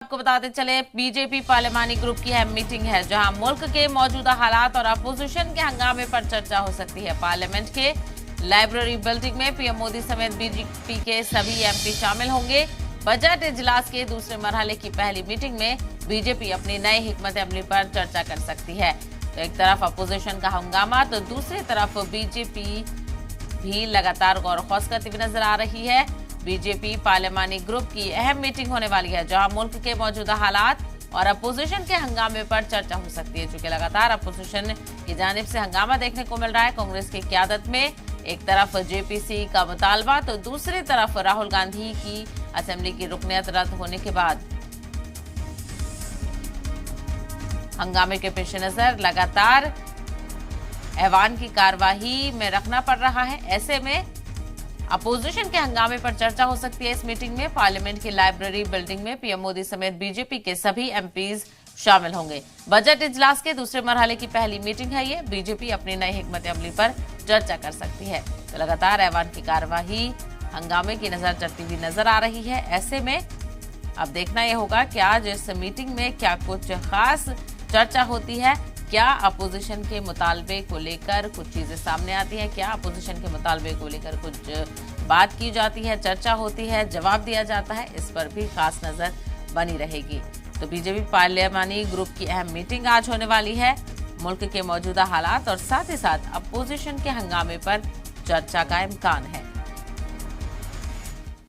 आपको बताते चले बीजेपी पार्लिमानी ग्रुप की अहम मीटिंग है जहां मुल्क के मौजूदा हालात और अपोजिशन के हंगामे पर चर्चा हो सकती है। पार्लियामेंट के लाइब्रेरी बिल्डिंग में पीएम मोदी समेत बीजेपी के सभी एमपी शामिल होंगे। बजट इजलास के दूसरे मरहले की पहली मीटिंग में बीजेपी अपनी नई हिकमत अमली पर चर्चा कर सकती है। तो एक तरफ अपोजिशन का हंगामा तो दूसरी तरफ बीजेपी भी लगातार गौर खौस करती हुई नजर आ रही है। बीजेपी पार्लिमानी ग्रुप की अहम मीटिंग होने वाली है जहां मुल्क के मौजूदा हालात और अपोजिशन के हंगामे पर चर्चा हो सकती है। चूंकि लगातार अपोजिशन की जानिब से हंगामा देखने को मिल रहा है कांग्रेस की क़यादत में। एक तरफ जेपीसी का मुतालबा तो दूसरी तरफ राहुल गांधी की असेंबली की रुकनियत रद्द होने के बाद हंगामे के पेश नजर लगातार ऐवान की कार्यवाही में रखना पड़ रहा है। ऐसे में अपोजिशन के हंगामे पर चर्चा हो सकती है। इस मीटिंग में पार्लियामेंट की लाइब्रेरी बिल्डिंग में पीएम मोदी समेत बीजेपी के सभी एमपीज शामिल होंगे। बजट इजलास के दूसरे मरहले की पहली मीटिंग है ये। बीजेपी अपनी नई हिकमत अमली पर चर्चा कर सकती है। तो लगातार ऐवान की कार्यवाही हंगामे की नजर चढ़ती हुई नजर आ रही है। ऐसे में अब देखना यह होगा कि आज इस मीटिंग में क्या कुछ खास चर्चा होती है। क्या अपोजिशन के मुतालबे को लेकर कुछ चीजें सामने आती हैं, क्या अपोजिशन के मुतालबे को लेकर कुछ बात की जाती है, चर्चा होती है, जवाब दिया जाता है, इस पर भी खास नजर बनी रहेगी। तो बीजेपी पार्लियामानी ग्रुप की अहम मीटिंग आज होने वाली है। मुल्क के मौजूदा हालात और साथ ही साथ अपोजिशन के हंगामे पर चर्चा का इम्कान है।